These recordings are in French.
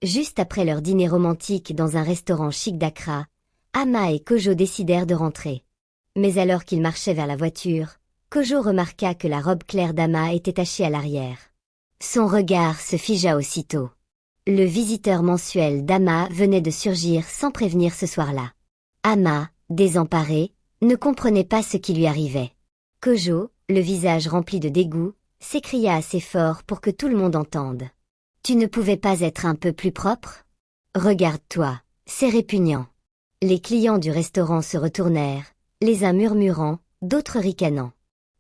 Juste après leur dîner romantique dans un restaurant chic d'Accra, Ama et Kojo décidèrent de rentrer. Mais alors qu'ils marchaient vers la voiture, Kojo remarqua que la robe claire d'Ama était tachée à l'arrière. Son regard se figea aussitôt. Le visiteur mensuel d'Ama venait de surgir sans prévenir ce soir-là. Ama, désemparée, ne comprenait pas ce qui lui arrivait. Kojo, le visage rempli de dégoût, s'écria assez fort pour que tout le monde entende. « Tu ne pouvais pas être un peu plus propre ? Regarde-toi, c'est répugnant. » Les clients du restaurant se retournèrent, les uns murmurant, d'autres ricanant.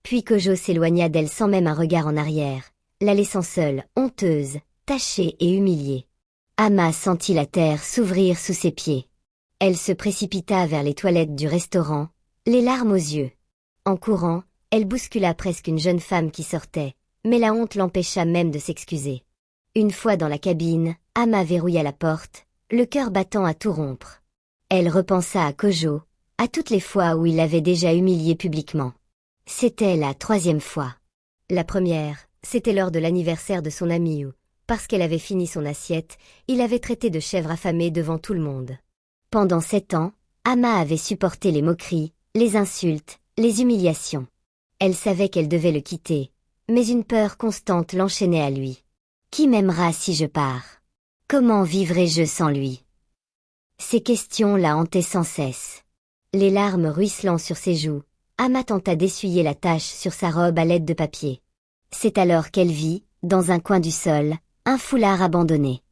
Puis Kojo s'éloigna d'elle sans même un regard en arrière, la laissant seule, honteuse, tachée et humiliée. Ama sentit la terre s'ouvrir sous ses pieds. Elle se précipita vers les toilettes du restaurant, les larmes aux yeux. En courant, elle bouscula presque une jeune femme qui sortait, mais la honte l'empêcha même de s'excuser. Une fois dans la cabine, Ama verrouilla la porte, le cœur battant à tout rompre. Elle repensa à Kojo, à toutes les fois où il l'avait déjà humiliée publiquement. C'était la 3e fois. La première, c'était lors de l'anniversaire de son amie où, parce qu'elle avait fini son assiette, il l'avait traitée de chèvre affamée devant tout le monde. Pendant 7 ans, Ama avait supporté les moqueries, les insultes, les humiliations. Elle savait qu'elle devait le quitter, mais une peur constante l'enchaînait à lui. Qui m'aimera si je pars? Comment vivrai-je sans lui? Ces questions la hantaient sans cesse. Les larmes ruisselant sur ses joues, Ama tenta d'essuyer la tache sur sa robe à l'aide de papier. C'est alors qu'elle vit, dans un coin du sol, un foulard abandonné.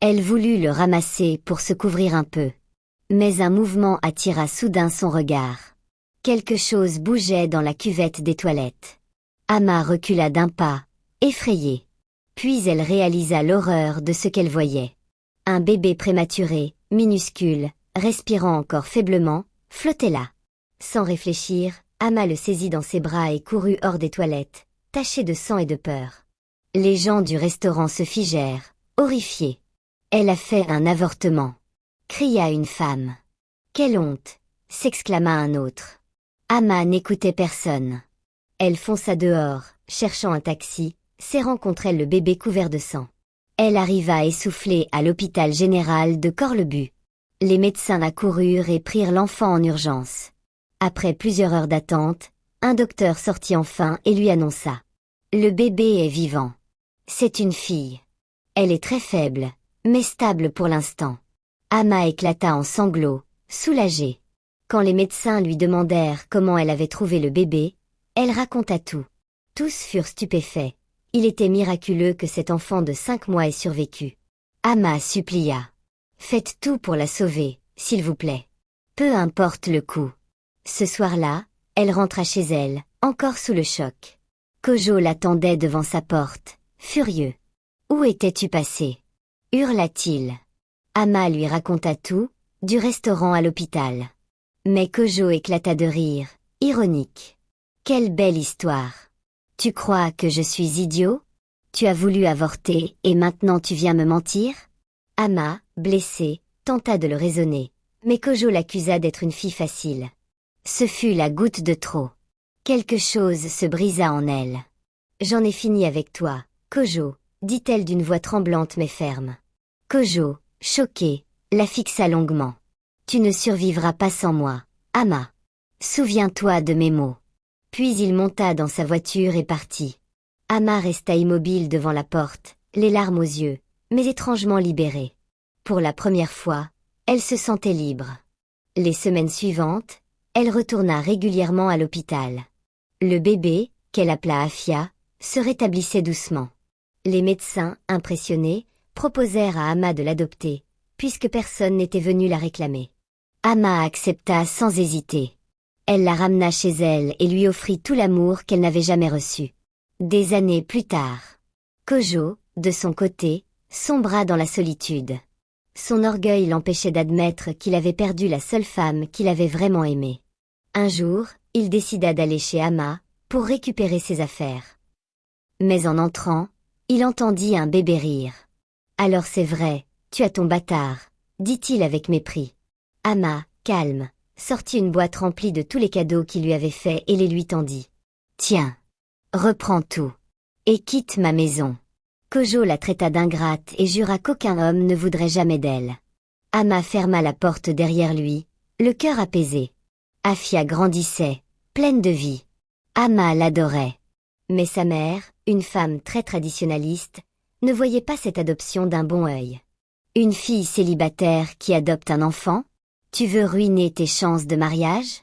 Elle voulut le ramasser pour se couvrir un peu. Mais un mouvement attira soudain son regard. Quelque chose bougeait dans la cuvette des toilettes. Ama recula d'un pas, effrayée. Puis elle réalisa l'horreur de ce qu'elle voyait. Un bébé prématuré, minuscule, respirant encore faiblement, flottait là. Sans réfléchir, Ama le saisit dans ses bras et courut hors des toilettes, taché de sang et de peur. Les gens du restaurant se figèrent, horrifiés. Elle a fait un avortement, cria une femme. Quelle honte, s'exclama un autre. Ama n'écoutait personne. Elle fonça dehors, cherchant un taxi, serrant contre elle le bébé couvert de sang. Elle arriva essoufflée à l'hôpital général de Corlebu. Les médecins accoururent et prirent l'enfant en urgence. Après plusieurs heures d'attente, un docteur sortit enfin et lui annonça. Le bébé est vivant. C'est une fille. Elle est très faible, mais stable pour l'instant. Ama éclata en sanglots, soulagée. Quand les médecins lui demandèrent comment elle avait trouvé le bébé, elle raconta tout. Tous furent stupéfaits. Il était miraculeux que cet enfant de 5 mois ait survécu. Ama supplia. Faites tout pour la sauver, s'il vous plaît. Peu importe le coût. Ce soir-là, elle rentra chez elle, encore sous le choc. Kojo l'attendait devant sa porte, furieux. Où étais-tu passé? Hurla-t-il. Ama lui raconta tout, du restaurant à l'hôpital. Mais Kojo éclata de rire, ironique. Quelle belle histoire. Tu crois que je suis idiot? Tu as voulu avorter et maintenant tu viens me mentir? Ama, blessée, tenta de le raisonner, mais Kojo l'accusa d'être une fille facile. Ce fut la goutte de trop. Quelque chose se brisa en elle. J'en ai fini avec toi, Kojo, dit-elle d'une voix tremblante mais ferme. Kojo, choqué, la fixa longuement. Tu ne survivras pas sans moi, Ama. Souviens-toi de mes mots. Puis il monta dans sa voiture et partit. Ama resta immobile devant la porte, les larmes aux yeux, mais étrangement libérée. Pour la première fois, elle se sentait libre. Les semaines suivantes, elle retourna régulièrement à l'hôpital. Le bébé, qu'elle appela Afia, se rétablissait doucement. Les médecins, impressionnés, proposèrent à Ama de l'adopter, puisque personne n'était venu la réclamer. Ama accepta sans hésiter. Elle la ramena chez elle et lui offrit tout l'amour qu'elle n'avait jamais reçu. Des années plus tard, Kojo, de son côté, sombra dans la solitude. Son orgueil l'empêchait d'admettre qu'il avait perdu la seule femme qu'il avait vraiment aimée. Un jour, il décida d'aller chez Ama, pour récupérer ses affaires. Mais en entrant, il entendit un bébé rire. « Alors c'est vrai, tu as ton bâtard, » dit-il avec mépris. Ama, calme, sortit une boîte remplie de tous les cadeaux qu'il lui avait faits et les lui tendit. « Tiens, reprends tout. Et quitte ma maison. Kojo la traita d'ingrate et jura qu'aucun homme ne voudrait jamais d'elle. Ama ferma la porte derrière lui, le cœur apaisé. Afia grandissait, pleine de vie. Ama l'adorait. Mais sa mère, une femme très traditionnaliste, ne voyait pas cette adoption d'un bon œil. Une fille célibataire qui adopte un enfant? Tu veux ruiner tes chances de mariage?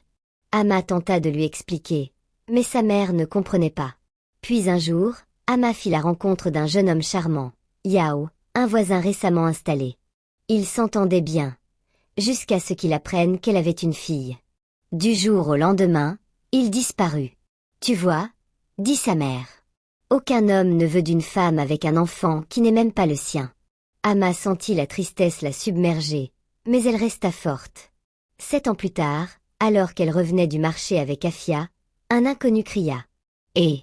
Ama tenta de lui expliquer, mais sa mère ne comprenait pas. Puis un jour, Ama fit la rencontre d'un jeune homme charmant, Yao, un voisin récemment installé. Ils s'entendaient bien, jusqu'à ce qu'il apprenne qu'elle avait une fille. Du jour au lendemain, il disparut. Tu vois, dit sa mère. Aucun homme ne veut d'une femme avec un enfant qui n'est même pas le sien. Ama sentit la tristesse la submerger, mais elle resta forte. 7 ans plus tard, alors qu'elle revenait du marché avec Afia, un inconnu cria. Eh!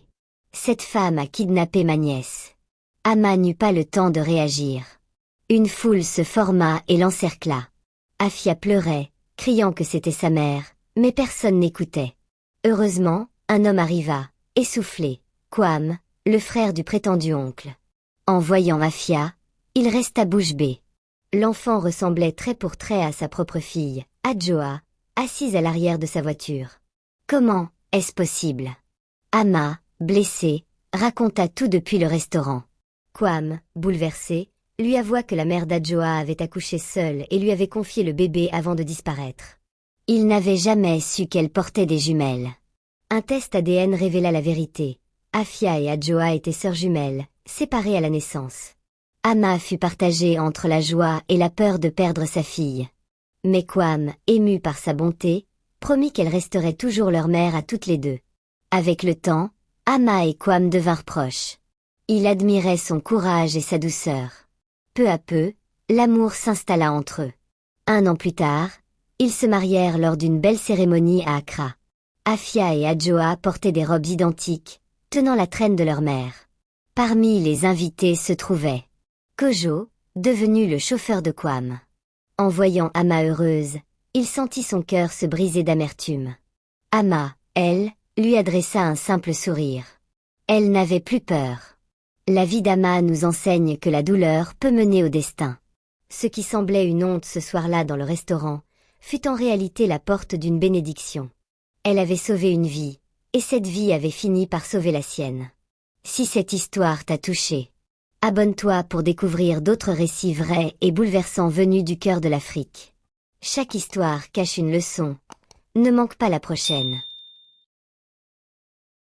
Cette femme a kidnappé ma nièce. Ama n'eut pas le temps de réagir. Une foule se forma et l'encercla. Afia pleurait, criant que c'était sa mère, mais personne n'écoutait. Heureusement, un homme arriva, essoufflé, Kwam, le frère du prétendu oncle. En voyant Afia, il resta bouche bée. L'enfant ressemblait trait pour trait à sa propre fille, Adjoa, assise à l'arrière de sa voiture. Comment est-ce possible? Ama, blessée, raconta tout depuis le restaurant. Kwam, bouleversé, lui avoua que la mère d'Adjoa avait accouché seule et lui avait confié le bébé avant de disparaître. Il n'avait jamais su qu'elle portait des jumelles. Un test ADN révéla la vérité. Afia et Adjoa étaient sœurs jumelles, séparées à la naissance. Ama fut partagée entre la joie et la peur de perdre sa fille. Mais Kwam, ému par sa bonté, promit qu'elle resterait toujours leur mère à toutes les deux. Avec le temps, Ama et Kwam devinrent proches. Il admirait son courage et sa douceur. Peu à peu, l'amour s'installa entre eux. 1 an plus tard, ils se marièrent lors d'une belle cérémonie à Accra. Afia et Adjoa portaient des robes identiques, tenant la traîne de leur mère. Parmi les invités se trouvait Kojo, devenu le chauffeur de Kwam. En voyant Ama heureuse, il sentit son cœur se briser d'amertume. Ama, elle, lui adressa un simple sourire. Elle n'avait plus peur. La vie d'Ama nous enseigne que la douleur peut mener au destin. Ce qui semblait une honte ce soir-là dans le restaurant, fut en réalité la porte d'une bénédiction. Elle avait sauvé une vie, et cette vie avait fini par sauver la sienne. Si cette histoire t'a touché, abonne-toi pour découvrir d'autres récits vrais et bouleversants venus du cœur de l'Afrique. Chaque histoire cache une leçon. Ne manque pas la prochaine.